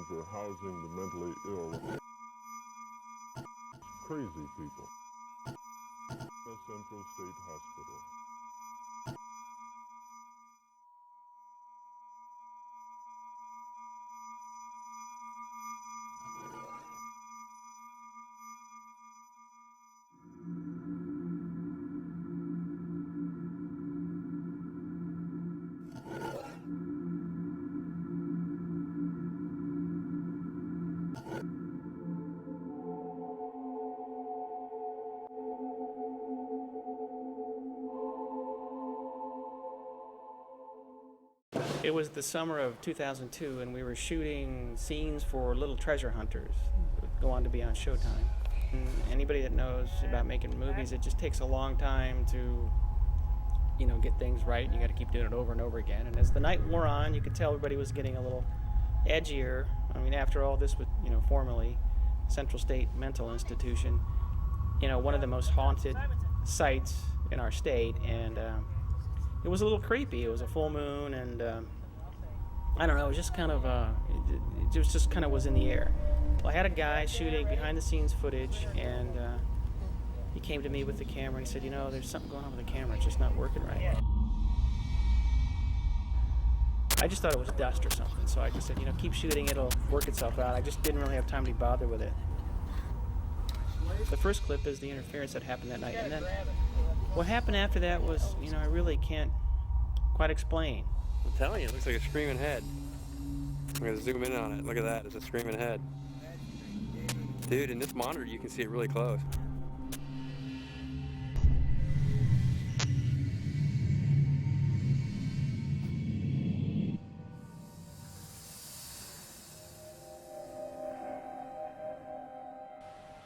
institution for housing the mentally ill. Crazy people. The Central State Hospital. It was the summer of 2002, and we were shooting scenes for Little Treasure Hunters, that would go on to be on Showtime. And anybody that knows about making movies, it just takes a long time to, get things right. You got to keep doing it over and over again. And as the night wore on, you could tell everybody was getting a little edgier. I mean, after all, this was, formerly Central State Mental Institution, one of the most haunted sites in our state, and it was a little creepy. It was a full moon, and I don't know, it was just kind of, was in the air. Well, I had a guy shooting behind-the-scenes footage, and he came to me with the camera, and he said, there's something going on with the camera. It's just not working right. I just thought it was dust or something, so I just said, keep shooting, it'll work itself out. I just didn't really have time to be bothered with it. The first clip is the interference that happened that night, and then what happened after that was, I really can't quite explain. I'm telling you, it looks like a screaming head. I'm going to zoom in on it. Look at that, it's a screaming head. Dude, in this monitor you can see it really close.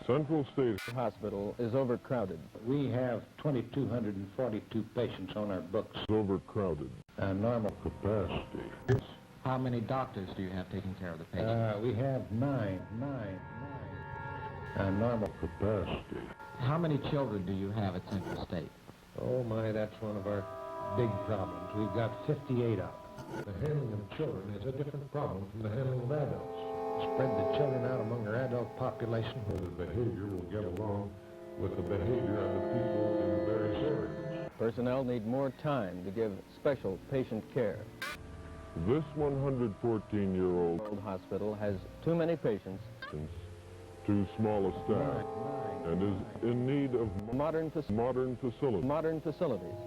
Central State Hospital is overcrowded. We have 2,242 patients on our books. Overcrowded. Normal capacity. How many doctors do you have taking care of the patients? We have nine. Normal capacity. How many children do you have at Central State? Oh my, that's one of our big problems. We've got 58 out. The handling of children is a different problem from the handling of adults. Spread the children out among our adult population where the behavior will get along with the behavior of the people in the various areas. Personnel need more time to give special patient care. This 114-year-old hospital has too many patients, too small a staff, and is in need of modern facilities.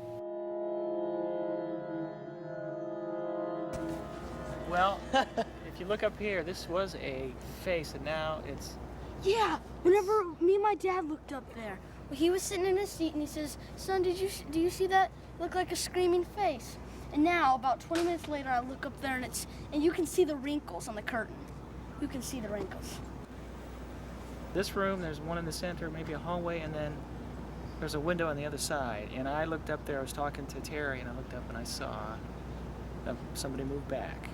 Well, if you look up here, this was a face, and now it's... Yeah, whenever me and my dad looked up there, he was sitting in his seat and he says, "Son, do you see that? Look like a screaming face." And now, about 20 minutes later, I look up there and you can see the wrinkles on the curtain. You can see the wrinkles. This room, there's one in the center, maybe a hallway, and then there's a window on the other side. And I looked up there, I was talking to Terry, and I looked up and I saw somebody move back.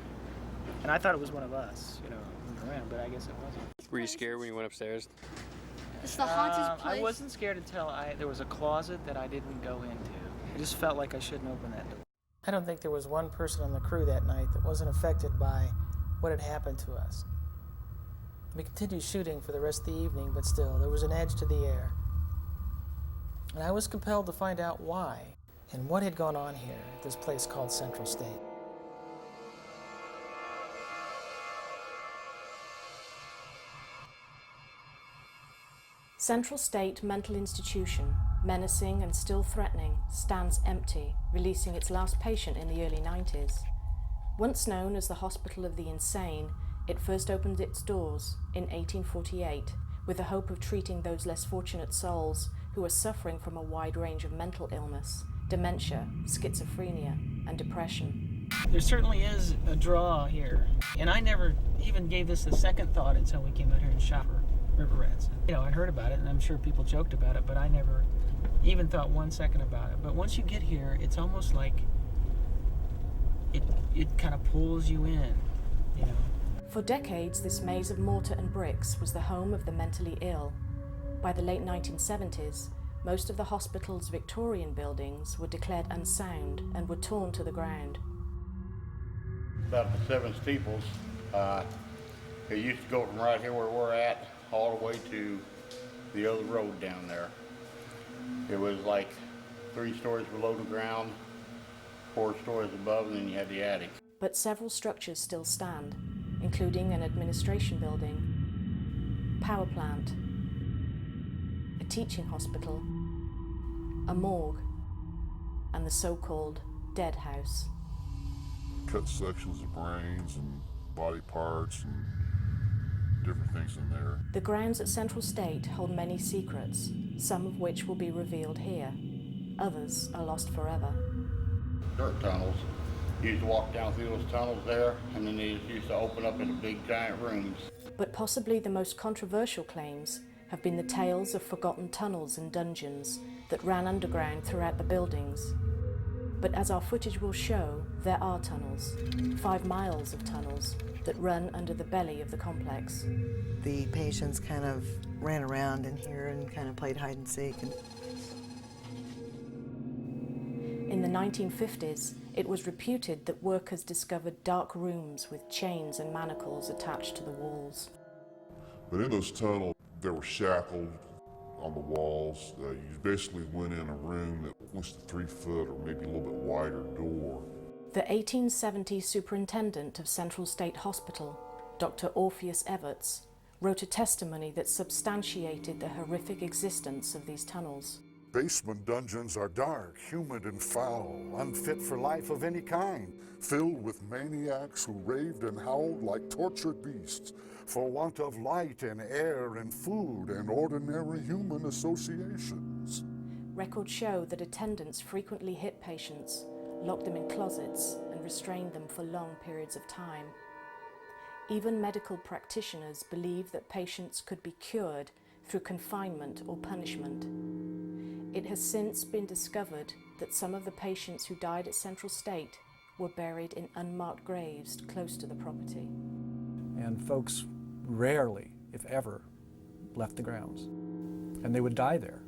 And I thought it was one of us, moving around, but I guess it wasn't. Were you scared when you went upstairs? It's the haunted place. I wasn't scared until there was a closet that I didn't go into. I just felt like I shouldn't open that door. I don't think there was one person on the crew that night that wasn't affected by what had happened to us. We continued shooting for the rest of the evening, but still, there was an edge to the air. And I was compelled to find out why and what had gone on here at this place called Central State. Central State Mental Institution, menacing and still threatening, stands empty, releasing its last patient in the early 90s. Once known as the Hospital of the Insane, it first opened its doors in 1848 with the hope of treating those less fortunate souls who are suffering from a wide range of mental illness, dementia, schizophrenia, and depression. There certainly is a draw here, and I never even gave this a second thought until we came out here and shot for river rats. I heard about it, and I'm sure people joked about it, but I never even thought 1 second about it. But once you get here, it's almost like it kind of pulls you in, For decades, this maze of mortar and bricks was the home of the mentally ill. By the late 1970s, most of the hospital's Victorian buildings were declared unsound and were torn to the ground. About the seven steeples, It used to go from right here where we're at all the way to the other road down there. It was like 3 stories below the ground, 4 stories above, and then you had the attic. But several structures still stand, including an administration building, power plant, a teaching hospital, a morgue, and the so-called dead house. Cut sections of brains and body parts and different things in there. The grounds at Central State hold many secrets, some of which will be revealed here. Others are lost forever. Dirt tunnels. You used to walk down through those tunnels there, and then they used to open up into big giant rooms. But possibly the most controversial claims have been the tales of forgotten tunnels and dungeons that ran underground throughout the buildings. But as our footage will show, there are tunnels, 5 miles of tunnels, that run under the belly of the complex. The patients kind of ran around in here and kind of played hide and seek. In the 1950s, it was reputed that workers discovered dark rooms with chains and manacles attached to the walls. But in those tunnels, they were shackled on the walls. You basically went in a room that was a 3 foot or maybe a little bit wider door. The 1870 superintendent of Central State Hospital, Dr. Orpheus Everts, wrote a testimony that substantiated the horrific existence of these tunnels. Basement dungeons are dark, humid and foul, unfit for life of any kind, filled with maniacs who raved and howled like tortured beasts, for want of light and air and food and ordinary human associations. Records show that attendants frequently hit patients, locked them in closets, and restrained them for long periods of time. Even medical practitioners believed that patients could be cured through confinement or punishment. It has since been discovered that some of the patients who died at Central State were buried in unmarked graves close to the property. And folks rarely, if ever, left the grounds. And they would die there,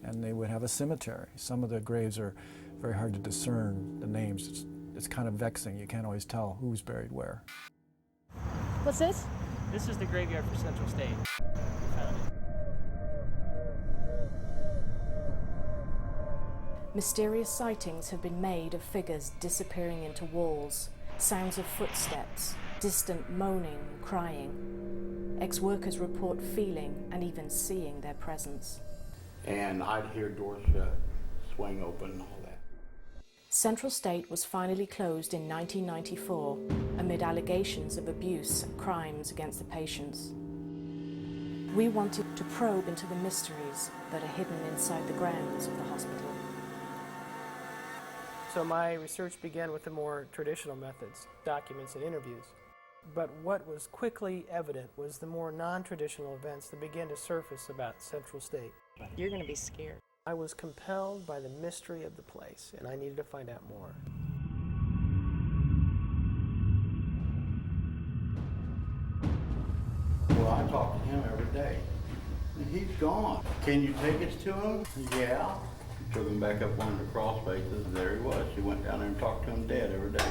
and they would have a cemetery. Some of the graves are very hard to discern the names. It's kind of vexing. You can't always tell who's buried where. What's this? This is the graveyard for Central State. We found it. Mysterious sightings have been made of figures disappearing into walls, sounds of footsteps, distant moaning and crying. Ex-workers report feeling and even seeing their presence. And I'd hear doors shut, swing open, and all that. Central State was finally closed in 1994 amid allegations of abuse and crimes against the patients. We wanted to probe into the mysteries that are hidden inside the grounds of the hospital. So my research began with the more traditional methods, documents and interviews. But what was quickly evident was the more non-traditional events that began to surface about Central State. You're going to be scared. I was compelled by the mystery of the place, and I needed to find out more. Well, I talk to him every day. And he's gone. Can you take us to him? Yeah. Took him back up one of the crawl spaces, and there he was. She went down there and talked to him dead every day.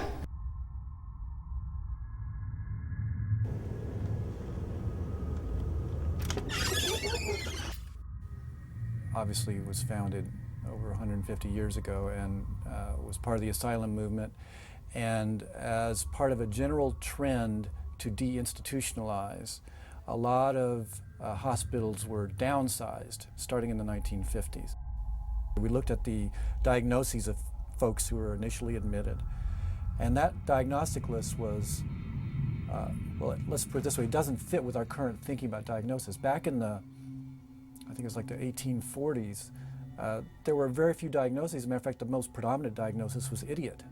Obviously, it was founded over 150 years ago and was part of the ASYLUM movement. And as part of a general trend to deinstitutionalize, a lot of hospitals were downsized starting in the 1950s. We looked at the diagnoses of folks who were initially admitted, and that diagnostic list was, well, let's put it this way, it doesn't fit with our current thinking about diagnosis. Back in the, I think it was like the 1840s, there were very few diagnoses. As a matter of fact, the most predominant diagnosis was idiot.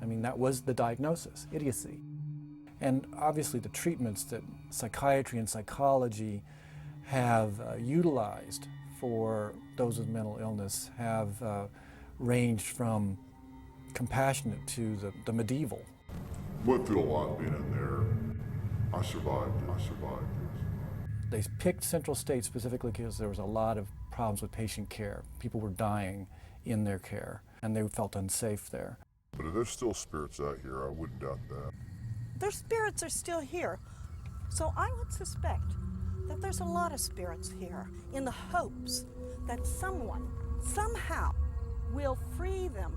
I mean, that was the diagnosis, idiocy. And obviously the treatments that psychiatry and psychology have utilized for those with mental illness have ranged from compassionate to the medieval. Went through a lot being in there. I survived. They picked Central State specifically because there was a lot of problems with patient care. People were dying in their care, and they felt unsafe there. But there's still spirits out here, I wouldn't doubt that. Their spirits are still here. So I would suspect that there's a lot of spirits here in the hopes that someone, somehow, will free them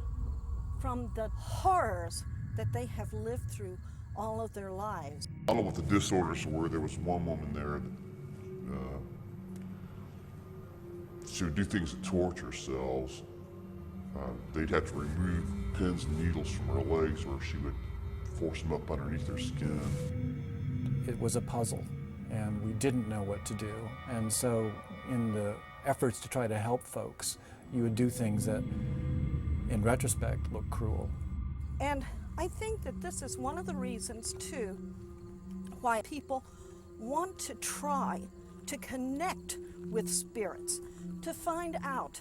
from the horrors that they have lived through all of their lives. I don't know what the disorders were. There was one woman there that she would do things to torture herself. They'd have to remove pins and needles from her legs, or she would force them up underneath her skin. It was a puzzle, and we didn't know what to do. And so in the efforts to try to help folks, you would do things that, in retrospect, look cruel. And I think that this is one of the reasons, too, why people want to try to connect with spirits, to find out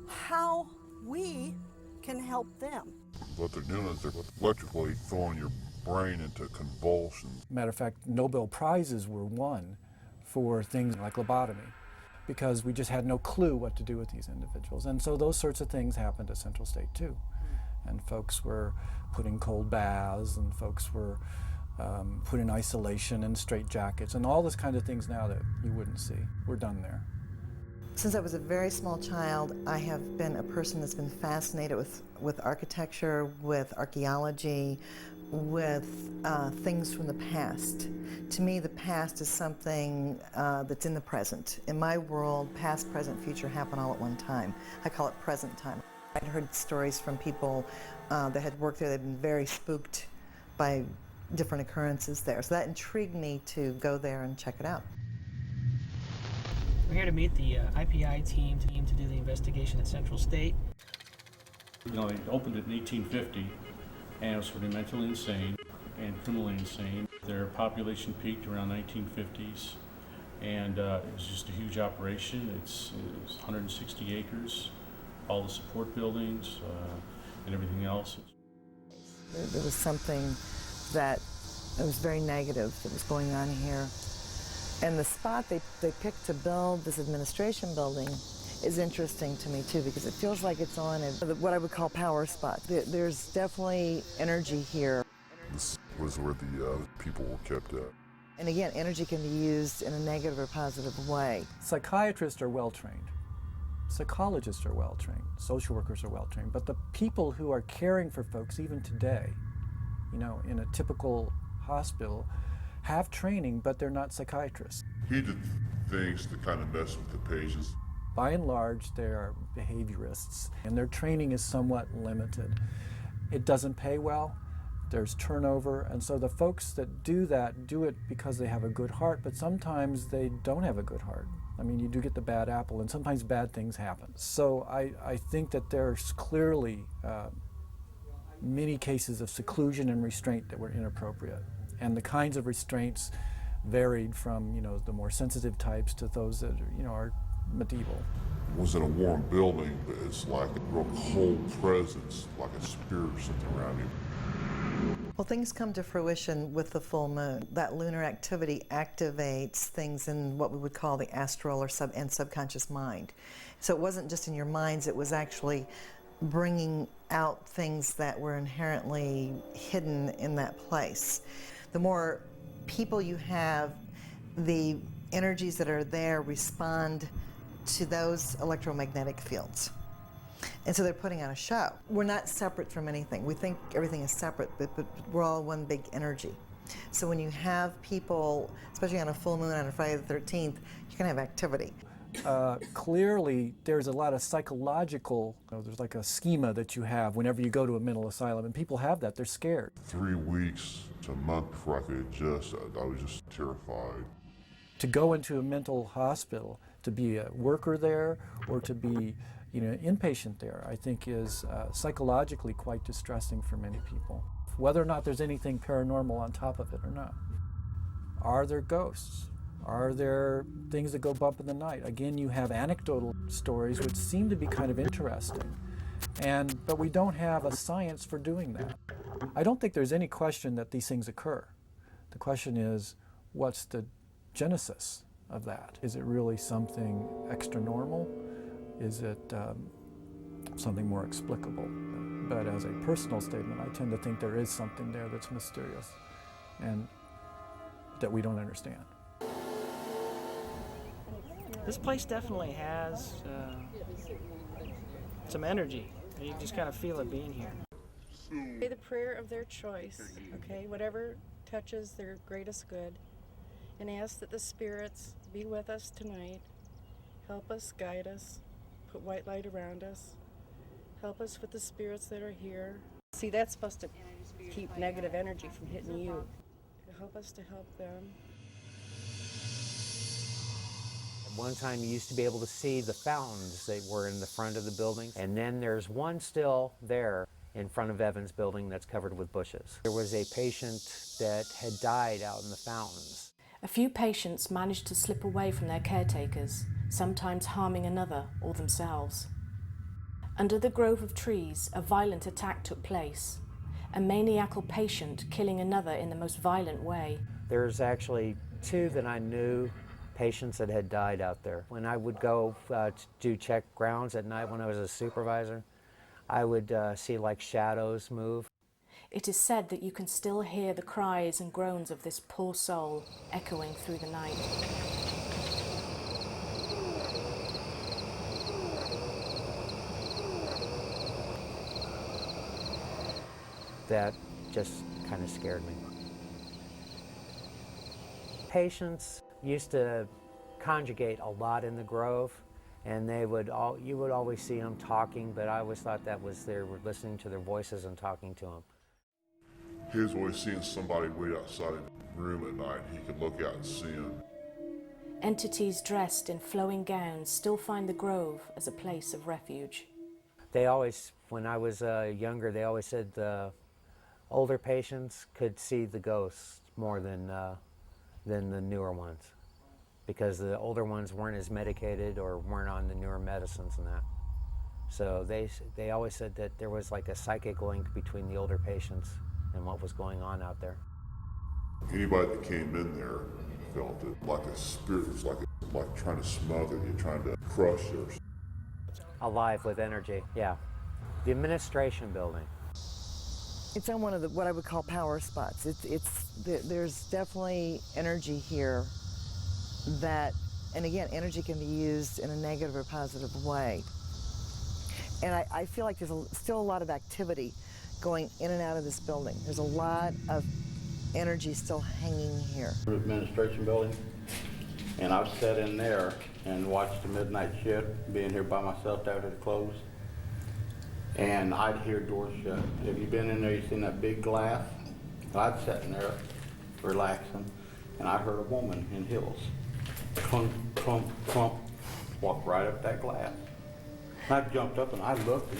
how we can help them. What they're doing is they're electrically throwing your brain into convulsions. Matter of fact, Nobel Prizes were won for things like lobotomy, because we just had no clue what to do with these individuals. And so those sorts of things happened at Central State too. And folks were put in cold baths, and folks were put in isolation and straitjackets, and all this kind of things now that you wouldn't see. We're done there. Since I was a very small child, I have been a person that's been fascinated with architecture, with archaeology, with things from the past. To me, the past is something that's in the present. In my world, past, present, future happen all at one time. I call it present time. I'd heard stories from people that had worked there. They'd been very spooked by different occurrences there. So that intrigued me to go there and check it out. We're here to meet the IPI team to do the investigation at Central State. You know, they opened it in 1850, and it was for the mentally insane and criminally insane. Their population peaked around 1950s, and it was just a huge operation. It's 160 acres, all the support buildings and everything else. There was something that was very negative that was going on here. And the spot they picked to build this administration building is interesting to me too, because it feels like it's on what I would call power spot. There's definitely energy here. This was where the people were kept at. And again, energy can be used in a negative or positive way. Psychiatrists are well trained. Psychologists are well trained. Social workers are well trained. But the people who are caring for folks even today, you know, in a typical hospital, have training, but they're not psychiatrists. He did things to kind of mess with the patients. By and large, they are behaviorists, and their training is somewhat limited. It doesn't pay well, there's turnover, and so the folks that do that do it because they have a good heart, but sometimes they don't have a good heart. I mean, you do get the bad apple, and sometimes bad things happen. So I think that there's clearly many cases of seclusion and restraint that were inappropriate. And the kinds of restraints varied from, you know, the more sensitive types to those that, you know, are medieval. It was in a warm building, but it's like a real cold presence, like a spirit or something around you. Well, things come to fruition with the full moon. That lunar activity activates things in what we would call the astral or subconscious mind. So it wasn't just in your minds, it was actually bringing out things that were inherently hidden in that place. The more people you have, the energies that are there respond to those electromagnetic fields. And so they're putting on a show. We're not separate from anything. We think everything is separate, but we're all one big energy. So when you have people, especially on a full moon on a Friday the 13th, you can have activity. Clearly, there's a lot of psychological, you know, there's like a schema that you have whenever you go to a mental asylum, and people have that, they're scared. 3 weeks to a month before I could adjust, I was just terrified. To go into a mental hospital, to be a worker there, or to be, you know, inpatient there, I think is psychologically quite distressing for many people. Whether or not there's anything paranormal on top of it or not. Are there ghosts? Are there things that go bump in the night? Again, you have anecdotal stories which seem to be kind of interesting, but we don't have a science for doing that. I don't think there's any question that these things occur. The question is, what's the genesis of that? Is it really something extra normal? Is it something more explicable? But as a personal statement, I tend to think there is something there that's mysterious. And that we don't understand. This place definitely has some energy. You just kind of feel it being here. Say the prayer of their choice, okay? Whatever touches their greatest good. And ask that the spirits be with us tonight. Help us, guide us, put white light around us. Help us with the spirits that are here. See, that's supposed to keep negative energy from hitting you. Help us to help them. At one time you used to be able to see the fountains that were in the front of the building, and then there's one still there in front of Evan's building that's covered with bushes. There was a patient that had died out in the fountains. A few patients managed to slip away from their caretakers, sometimes harming another or themselves. Under the grove of trees, a violent attack took place, a maniacal patient killing another in the most violent way. There's actually 2 that I knew, patients that had died out there. When I would go to do check grounds at night when I was a supervisor, I would see like shadows move. It is said that you can still hear the cries and groans of this poor soul echoing through the night. That just kind of scared me. Patients used to congregate a lot in the grove, and you would always see them talking, but I always thought that was they were listening to their voices and talking to them. He was always seeing somebody wait outside the room at night. He could look out and see them. Entities dressed in flowing gowns still find the grove as a place of refuge. They always, when I was younger, they always said the older patients could see the ghosts more than the newer ones, because the older ones weren't as medicated or weren't on the newer medicines and that. So they always said that there was like a psychic link between the older patients and what was going on out there. Anybody that came in there felt it like a spirit was like trying to smother you, trying to crush you. Alive with energy, yeah. The administration building. It's on one of what I would call power spots. There's definitely energy here that, and again, energy can be used in a negative or positive way. And I feel like there's still a lot of activity going in and out of this building. There's a lot of energy still hanging here. Administration building, and I've sat in there and watched the midnight shift, being here by myself after it closed. And I'd hear doors shut. Have you been in there, you seen that big glass? I'd sat in there, relaxing, and I heard a woman in heels. Clunk, clunk, clunk, walk right up that glass. And I jumped up and I looked,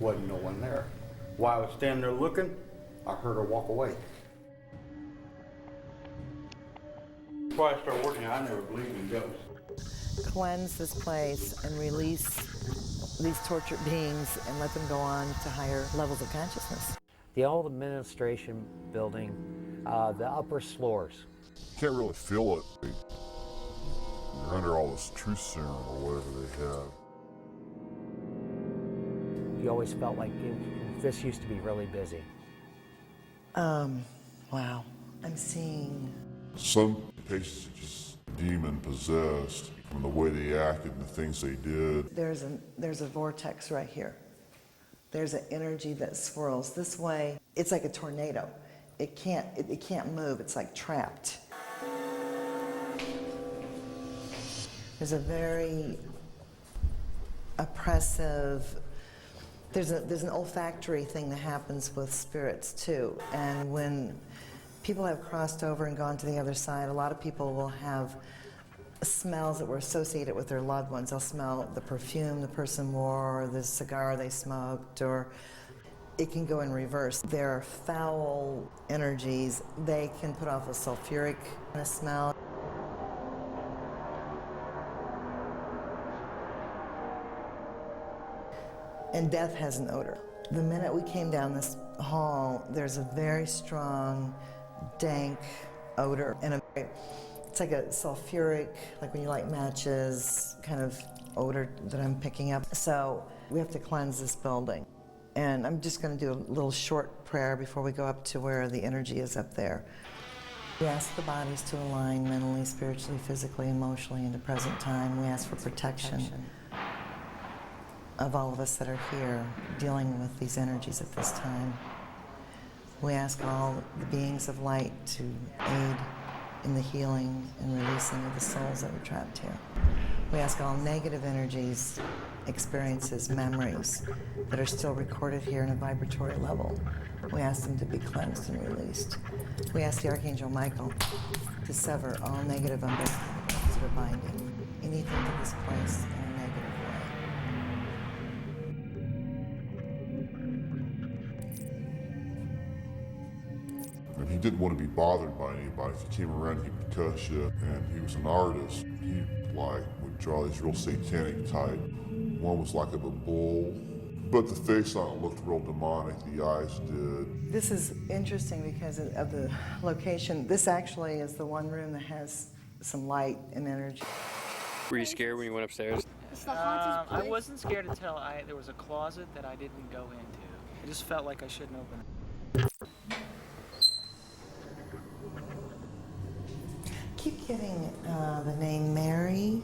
wasn't no one there. While I was standing there looking, I heard her walk away. Before I started working, I never believed in ghosts. Cleanse this place and release these tortured beings and let them go on to higher levels of consciousness. The old administration building, the upper floors. You can't really feel it. You're under all this truth serum or whatever they have. You always felt like this used to be really busy. Wow. I'm seeing... Some patients are just demon possessed from the way they acted and the things they did. There's a vortex right here. There's an energy that swirls this way. It's like a tornado. It can't move. It's like trapped. There's a very oppressive. There's an olfactory thing that happens with spirits too. And when people have crossed over and gone to the other side, a lot of people will have smells that were associated with their loved ones. They'll smell the perfume the person wore, or the cigar they smoked, or it can go in reverse. There are foul energies. They can put off a sulfuric kind of smell. And death has an odor. The minute we came down this hall, there's a very strong, dank odor, and it's like a sulfuric, like when you light matches, kind of odor that I'm picking up. So we have to cleanse this building. And I'm just going to do a little short prayer before we go up to where the energy is up there. We ask the bodies to align mentally, spiritually, physically, emotionally into present time. We ask for protection of all of us that are here dealing with these energies at this time. We ask all the beings of light to aid in the healing and releasing of the souls that are trapped here. We ask all negative energies, experiences, memories that are still recorded here in a vibratory level. We ask them to be cleansed and released. We ask the Archangel Michael to sever all negative umbilicals that are binding anything to this place in a negative way. And he didn't want to be bothered by anybody. If you came around, he would cuss you. And he was an artist. He would draw these real satanic type. One was like of a bull, but the face on it looked real demonic. The eyes did. This is interesting because of the location. This actually is the one room that has some light and energy. Were you scared when you went upstairs? I wasn't scared until there was a closet that I didn't go into. I just felt like I shouldn't open it. Keep getting the name Mary.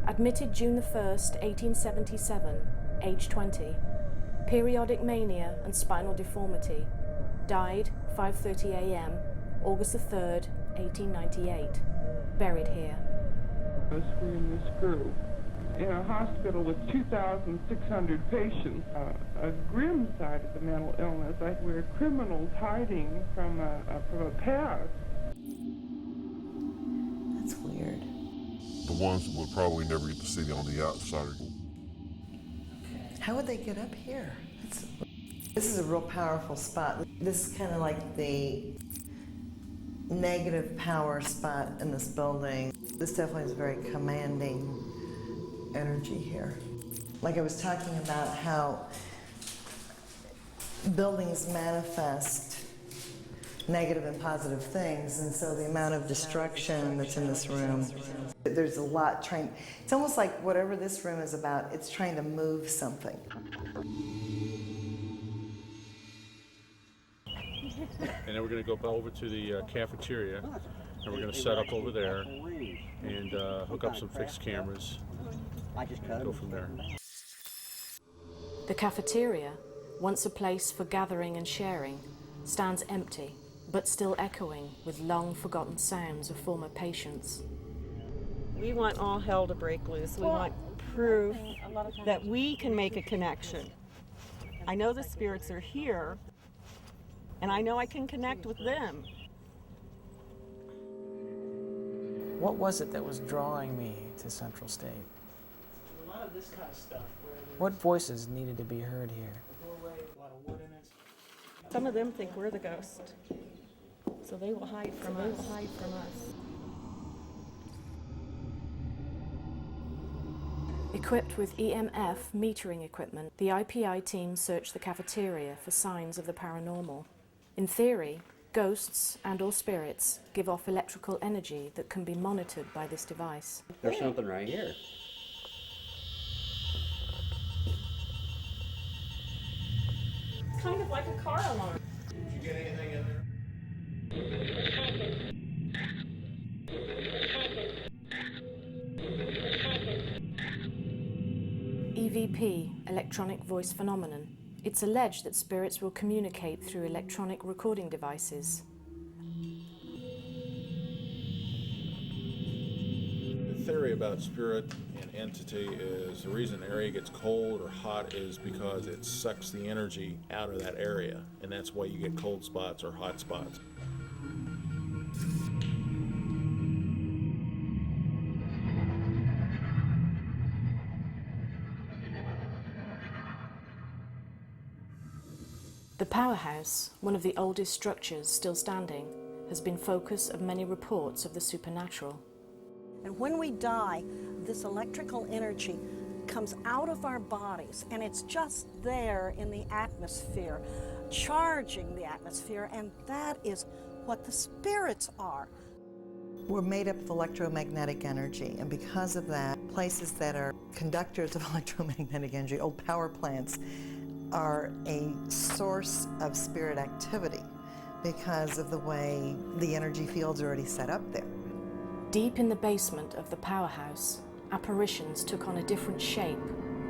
Admitted June 1st, 1877, age 20. Periodic mania and spinal deformity. Died 5:30 a.m., August 3rd, 1898. Buried here. We're in this group in a hospital with 2,600 patients. A grim side of the mental illness, where criminals hiding from a past. That's weird. The ones that would probably never get to see on the outside. How would they get up here? This is a real powerful spot. This is kind of like the negative power spot in this building. This definitely is a very commanding energy here. Like I was talking about how buildings manifest negative and positive things, and so the amount of destruction that's in this room, there's a lot trying, it's almost like whatever this room is about, it's trying to move something. And then we're going to go over to the cafeteria, and we're going to set up over there and hook up some fixed cameras and go from there. The cafeteria, once a place for gathering and sharing, stands empty, but still echoing with long-forgotten sounds of former patients. We want all hell to break loose. We want proof that we can make a connection. I know the spirits are here, and I know I can connect with them. What was it that was drawing me to Central State? A lot of this kind of stuff. What voices needed to be heard here? Some of them think we're the ghost, so they will hide from us. Equipped with EMF metering equipment, the IPI team searched the cafeteria for signs of the paranormal. In theory, ghosts and/or spirits give off electrical energy that can be monitored by this device. There's something right here. It's kind of like a car alarm. Did you get anything in there? EVP, electronic voice phenomenon. It's alleged that spirits will communicate through electronic recording devices. The theory about spirit and entity is the reason the area gets cold or hot is because it sucks the energy out of that area, and that's why you get cold spots or hot spots. The powerhouse, one of the oldest structures still standing, has been focus of many reports of the supernatural. And when we die, this electrical energy comes out of our bodies, and it's just there in the atmosphere, charging the atmosphere, and that is what the spirits are. We're made up of electromagnetic energy, and because of that, places that are conductors of electromagnetic energy, old power plants, are a source of spirit activity because of the way the energy fields are already set up there. Deep in the basement of the powerhouse, apparitions took on a different shape,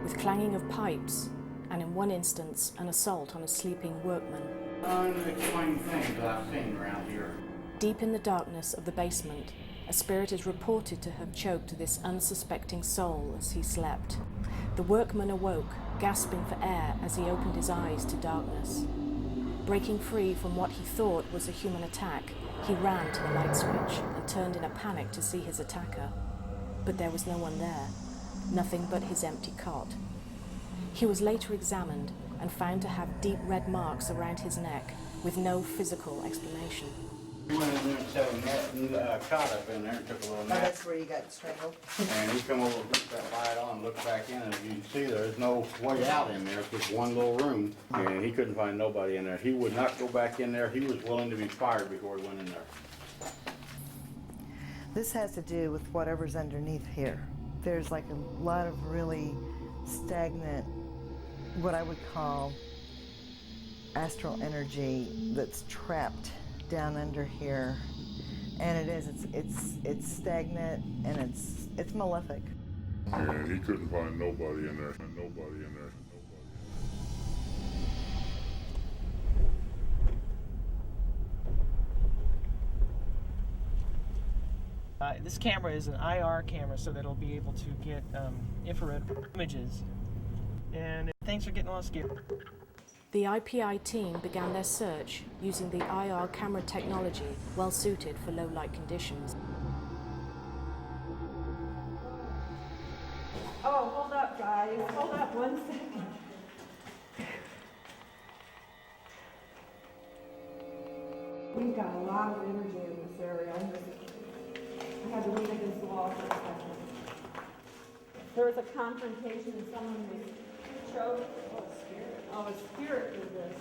with clanging of pipes, and in one instance, an assault on a sleeping workman. Unexplained things I've seen around here. Deep in the darkness of the basement, a spirit is reported to have choked this unsuspecting soul as he slept. The workman awoke, gasping for air as he opened his eyes to darkness. Breaking free from what he thought was a human attack, he ran to the light switch and turned in a panic to see his attacker. But there was no one there, nothing but his empty cot. He was later examined and found to have deep red marks around his neck with no physical explanation. He went in there and set a net and caught up in there and took a little nap. That's where you got strangled? And he come over, put that light on, and looked back in, and as you can see, there's no way out in there. It's just one little room, and he couldn't find nobody in there. He would not go back in there. He was willing to be fired before he went in there. This has to do with whatever's underneath here. There's like a lot of really stagnant, what I would call astral energy that's trapped down under here, and it's stagnant and it's malefic. And he couldn't find nobody in there. This camera is an IR camera, so that it'll be able to get infrared images, and things are getting a little scary. The IPI team began their search using the IR camera technology well suited for low light conditions. Oh, hold up, guys. Hold up 1 second. We've got a lot of energy in this area. I had to lean against the wall for a second. There was a confrontation and someone was choked. Oh, a spirit did this.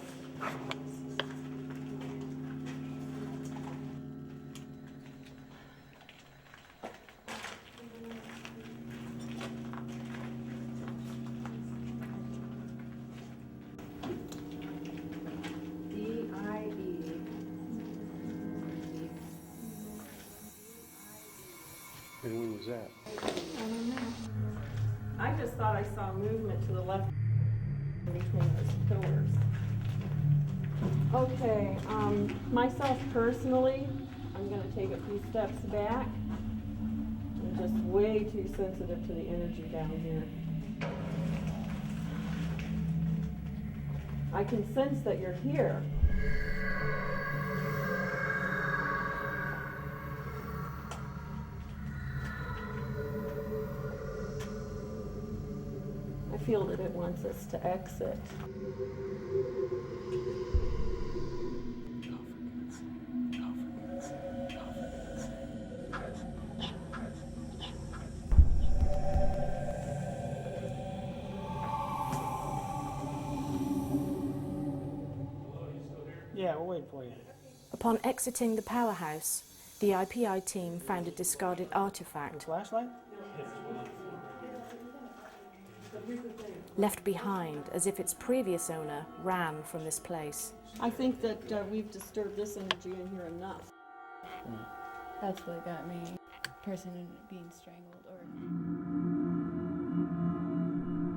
D-I-E. And when was that? I don't know. I just thought I saw movement to the left between those pillars. Okay, myself personally, I'm going to take a few steps back. I'm just way too sensitive to the energy down here. I can sense that you're here. I feel that it wants us to exit. Yeah, we're waiting for you. Upon exiting the powerhouse, the IPI team found a discarded artifact. Flashlight? Left behind as if its previous owner ran from this place. I think that we've disturbed this energy in here enough. That's what got me. Person being strangled or...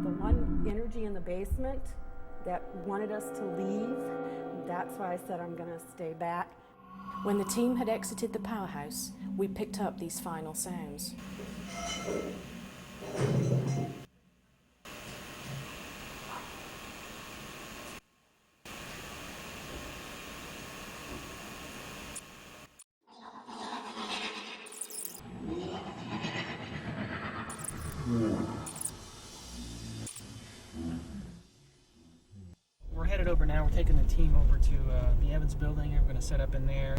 The one energy in the basement that wanted us to leave, that's why I said I'm gonna stay back. When the team had exited the powerhouse, we picked up these final sounds. We're headed over now. We're taking the team over to the Evans building. We're going to set up in there,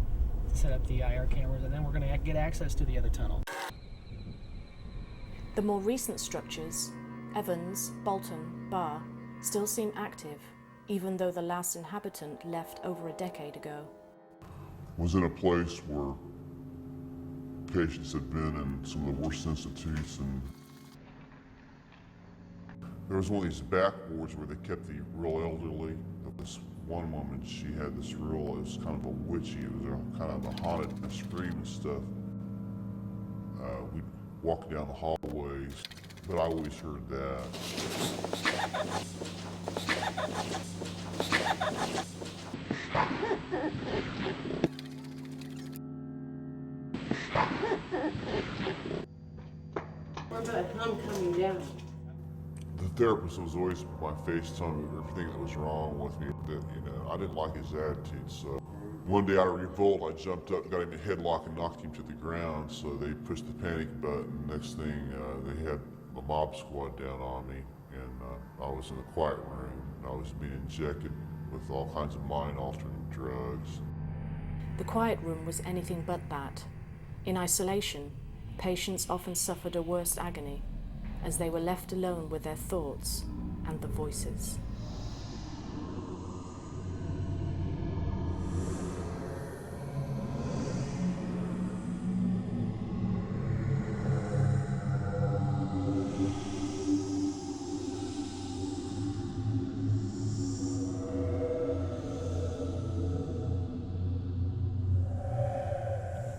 set up the IR cameras, and then we're going to get access to the other tunnel. The more recent structures, Evans, Bolton, Bar, still seem active, even though the last inhabitant left over a decade ago. Was in a place where patients had been in some of the worst institutes, and There was one of these back wards where they kept the real elderly. This one woman, she had this real, it was kind of a witchy, it was kind of a haunted scream and stuff. We'd walk down the hallways, but I always heard that. What about Tom coming down? The therapist was always my face telling me everything that was wrong with me. That, I didn't like his attitude. So one day out of revolt, I jumped up, got him in a headlock, and knocked him to the ground. So they pushed the panic button. Next thing, they had a mob squad down on me, and I was in a quiet room, and I was being injected with all kinds of mind-altering drugs. The quiet room was anything but that. In isolation, patients often suffered a worse agony, as they were left alone with their thoughts and the voices.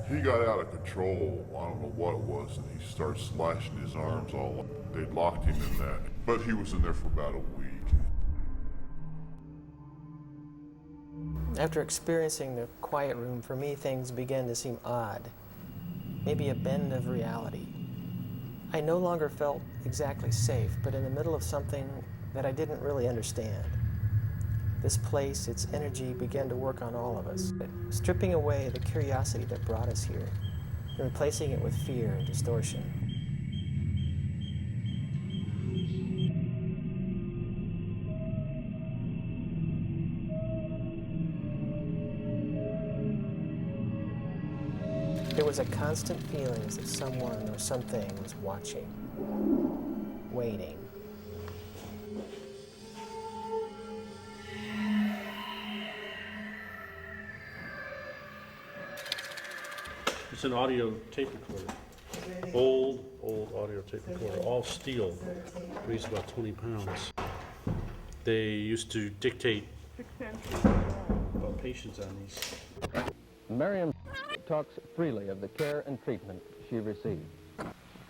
He got out of control, I don't know what it was, and he started slashing his arms all up. They'd locked him in that, but he was in there for about a week. After experiencing the quiet room, for me things began to seem odd, maybe a bend of reality. I no longer felt exactly safe, but in the middle of something that I didn't really understand. This place, its energy, began to work on all of us, stripping away the curiosity that brought us here, and replacing it with fear and distortion. There was a constant feeling as if someone or something was watching, waiting. It's an audio tape recorder. Old audio tape recorder, all steel. Weighs about 20 pounds. They used to dictate about patients on these. Miriam talks freely of the care and treatment she received.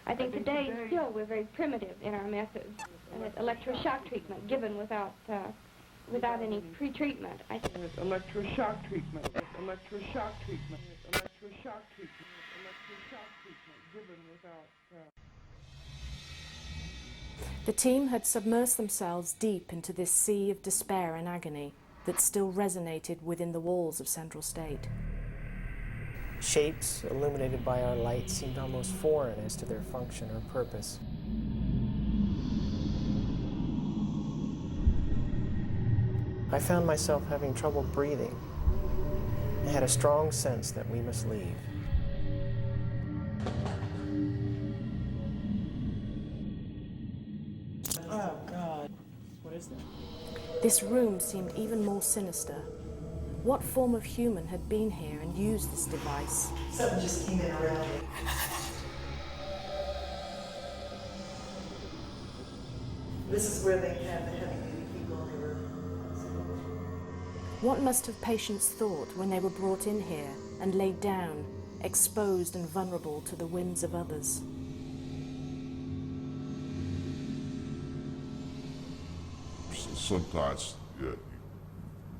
I think today still we're very primitive in our methods, and it's electroshock treatment given without any pre-treatment. I think it's electroshock treatment. Electroshock treatment. Electroshock treatment. Electroshock treatment given without. The team had submersed themselves deep into this sea of despair and agony that still resonated within the walls of Central State. Shapes illuminated by our light seemed almost foreign as to their function or purpose. I found myself having trouble breathing. I had a strong sense that we must leave. Oh, God. What is that? This room seemed even more sinister. What form of human had been here and used this device? Something just came in around me. This is where they have the heavy-duty people in the room. What must have patients thought when they were brought in here and laid down, exposed and vulnerable to the whims of others? Sometimes, yeah,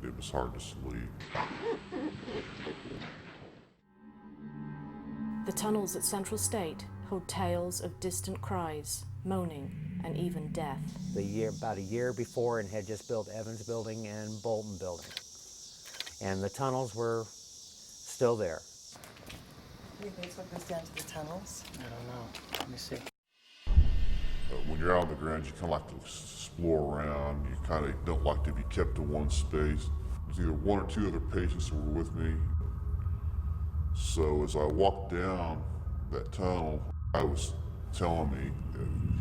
it was hard to sleep. The tunnels at Central State hold tales of distant cries, moaning, and even death. About a year before, and had just built Evans Building and Bolton Building. And the tunnels were still there. What do you think is what goes down to the tunnels? I don't know. Let me see. When you're out on the ground, you kind of like to explore around. You kind of don't like to be kept to one space. There's either one or two other patients that were with me. So as I walked down that tunnel, I was telling me,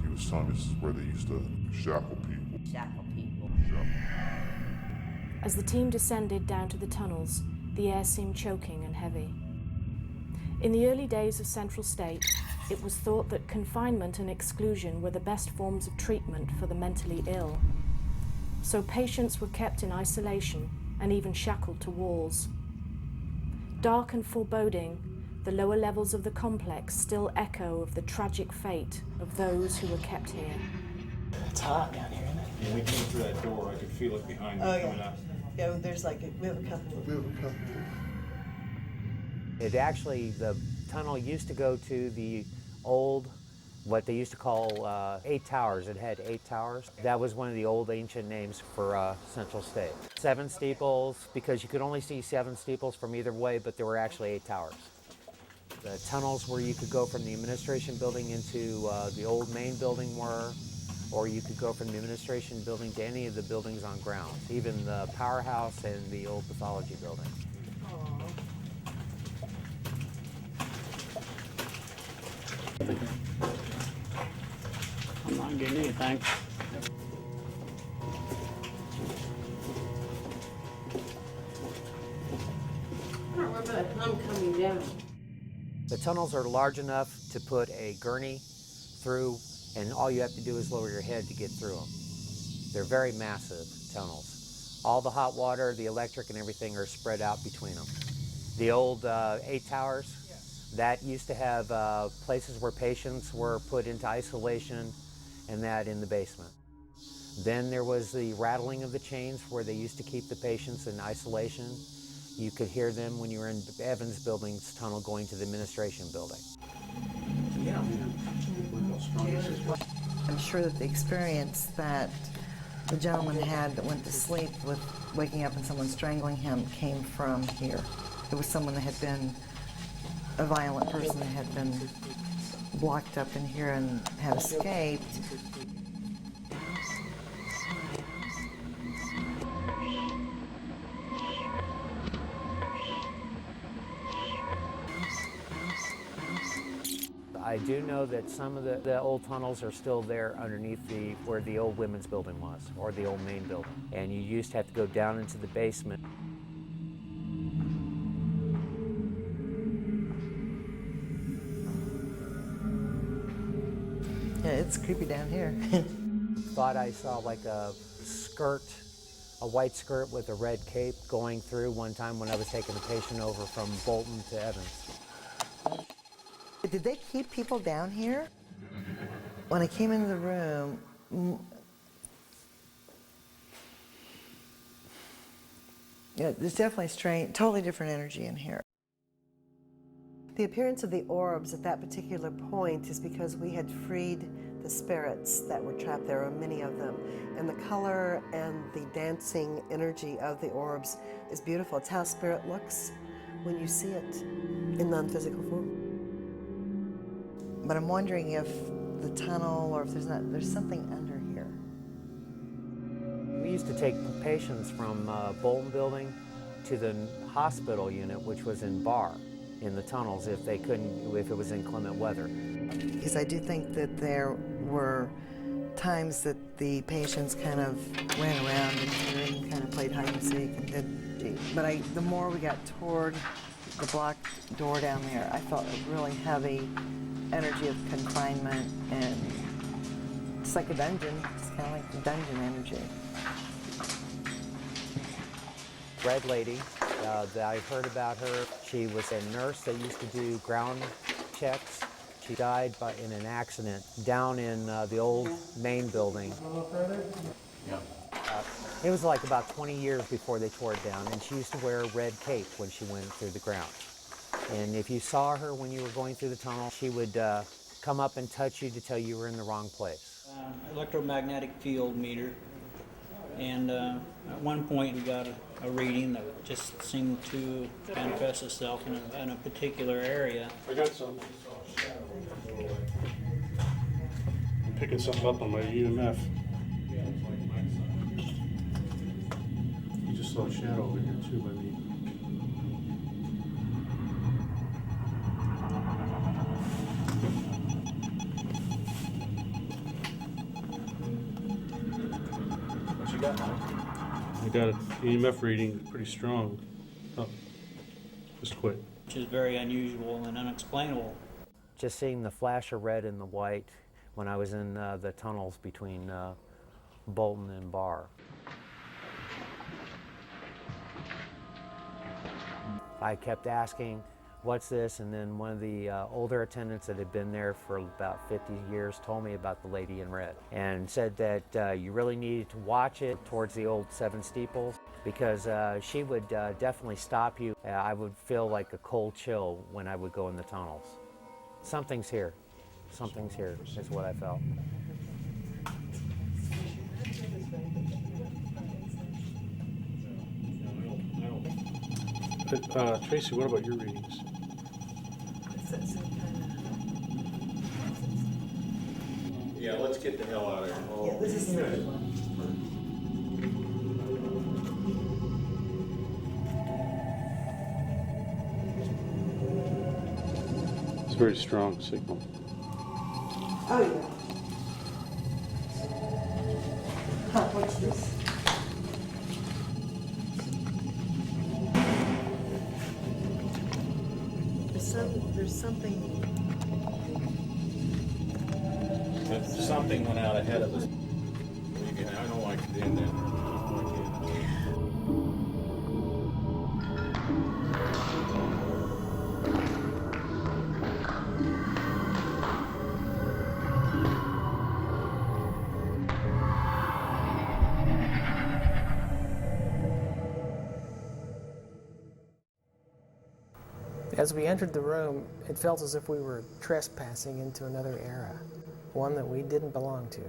he was telling me this is where they used to shackle people. Shackle people. As the team descended down to the tunnels, the air seemed choking and heavy. In the early days of Central State, It was thought that confinement and exclusion were the best forms of treatment for the mentally ill. So patients were kept in isolation and even shackled to walls. Dark and foreboding, the lower levels of the complex still echo of the tragic fate of those who were kept here. It's hot down here, isn't it? When we came through that door, I could feel it behind me coming up. Yeah, there's like, we have a couple. It actually, the tunnel used to go to the old, what they used to call 8 towers. It had 8 towers. That was one of the old ancient names for Central State. 7 steeples, because you could only see 7 steeples from either way, but there were actually 8 towers. The tunnels where you could go from the administration building into the old main building were, or you could go from the administration building to any of the buildings on grounds, even the powerhouse and the old pathology building. I'm not getting anything. I don't remember that hum coming down. The tunnels are large enough to put a gurney through, and all you have to do is lower your head to get through them. They're very massive tunnels. All the hot water, the electric, and everything are spread out between them. The old 8 towers, that used to have places where patients were put into isolation, and that in the basement. Then there was the rattling of the chains where they used to keep the patients in isolation. You could hear them when you were in Evans Building's tunnel going to the administration building. I'm sure that the experience that the gentleman had that went to sleep with waking up and someone strangling him came from here. It was someone that had been a violent person that had been blocked up in here and had escaped. I do know that some of the old tunnels are still there underneath where the old women's building was, or the old main building. And you used to have to go down into the basement. Yeah, it's creepy down here. Thought I saw like a skirt, a white skirt with a red cape going through one time when I was taking a patient over from Bolton to Evans. Did they keep people down here? When I came into the room, yeah, there's definitely strange, totally different energy in here. The appearance of the orbs at that particular point is because we had freed the spirits that were trapped. There were many of them. And the color and the dancing energy of the orbs is beautiful. It's how spirit looks when you see it in non-physical form. But I'm wondering if the tunnel, or if there's something under here. We used to take patients from Bolton Building to the hospital unit, which was in Barr, in the tunnels, if it was inclement weather. Because I do think that there were times that the patients kind of ran around in here and kind of played hide and seek and did. But the more we got toward the blocked door down there, I felt a really heavy energy of confinement, and it's like a dungeon. It's kind of like the dungeon energy. Red lady, that I heard about her. She was a nurse that used to do ground checks. She died in an accident down in the old main building. Yeah. It was like about 20 years before they tore it down, and she used to wear a red cape when she went through the ground. And if you saw her when you were going through the tunnel, she would come up and touch you to tell you were in the wrong place. Electromagnetic field meter, and at one point we got a reading that just seemed to manifest itself in a particular area. I got some. I'm picking something up on my EMF. You just saw a shadow over here too by me. What you got, Mike? I got an EMF reading, pretty strong. Oh, just quit. Which is very unusual and unexplainable. just seeing the flash of red and the white when I was in the tunnels between Bolton and Barr. I kept asking, what's this? And then one of the older attendants that had been there for about 50 years told me about the lady in red and said that you really needed to watch it towards the old Seven Steeples because she would definitely stop you. I would feel like a cold chill when I would go in the tunnels. Something's here. Something's here is what I felt. But, Tracy, what about your readings? Yeah, let's get the hell out of here. Oh, Yeah, this is the right one. It's a very strong signal. Oh, yeah. Huh, what's this? There's something. Something went out ahead of us. I don't like doing that. As we entered the room, it felt as if we were trespassing into another era, one that we didn't belong to.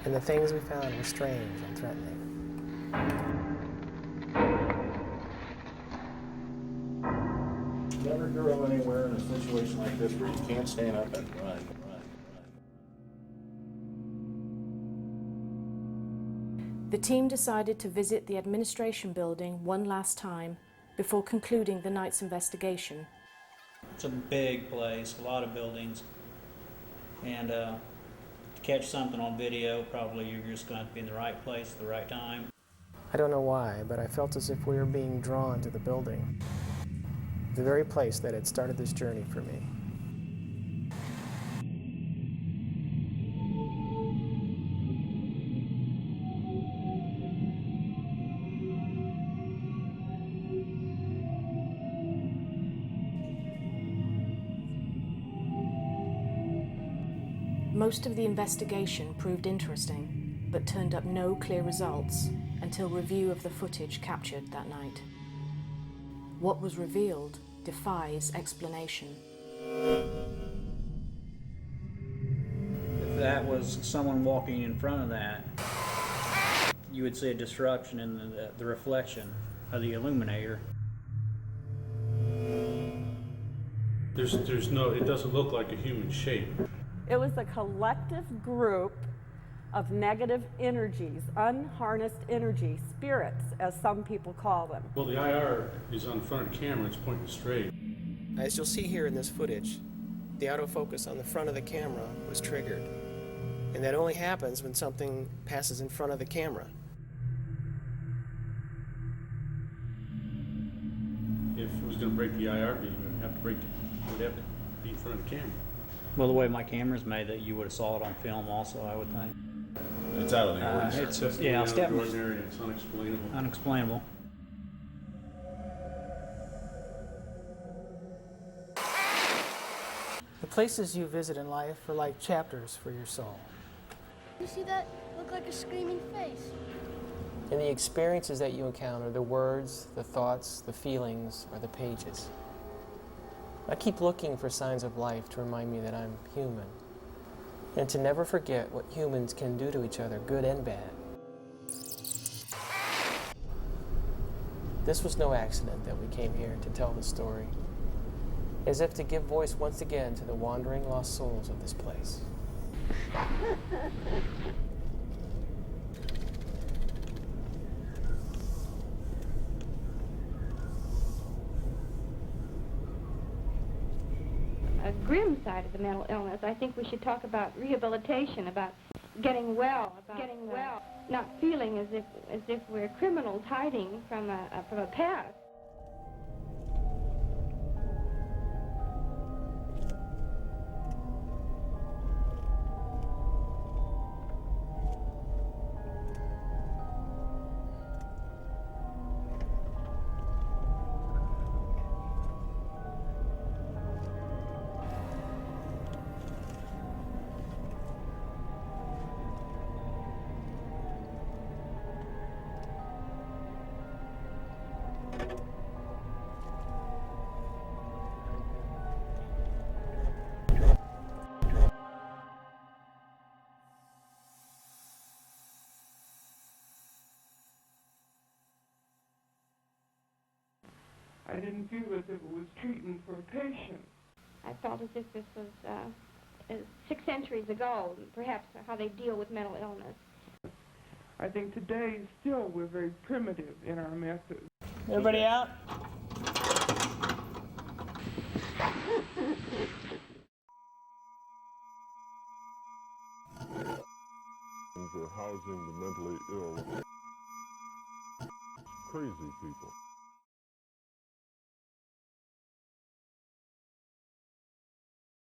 And the things we found were strange and threatening. Never go anywhere in a situation like this where you can't stand up and run. The team decided to visit the administration building one last time before concluding the night's investigation. It's a big place, a lot of buildings, and to catch something on video, probably you're just going to have to be in the right place at the right time. I don't know why, but I felt as if we were being drawn to the building, the very place that had started this journey for me. Most of the investigation proved interesting, but turned up no clear results until review of the footage captured that night. What was revealed defies explanation. If that was someone walking in front of that, you would see a disruption in the reflection of the illuminator. There's no, it doesn't look like a human shape. It was a collective group of negative energies, unharnessed energy, spirits, as some people call them. Well, the IR is on front of the camera, it's pointing straight. As you'll see here in this footage, the autofocus on the front of the camera was triggered. And that only happens when something passes in front of the camera. If it was going to break the IR beam, it would have to be in front of the camera. Well, the way my camera's made, that you would have saw it on film also, I would think. It's out of the ordinary. It's definitely out of the ordinary, it's unexplainable. Unexplainable. The places you visit in life are like chapters for your soul. You see that? Look like a screaming face. And the experiences that you encounter, the words, the thoughts, the feelings, are the pages. I keep looking for signs of life to remind me that I'm human, and to never forget what humans can do to each other, good and bad. This was no accident that we came here to tell the story, as if to give voice once again to the wandering lost souls of this place. A grim side of the mental illness. I think we should talk about rehabilitation, about getting well, not feeling as if we're criminals hiding from a past. I didn't feel as if it was treatment for a patient. I felt as if this was 6 centuries ago, perhaps how they deal with mental illness. I think today still we're very primitive in our methods. Everybody out? For housing the mentally ill, crazy people.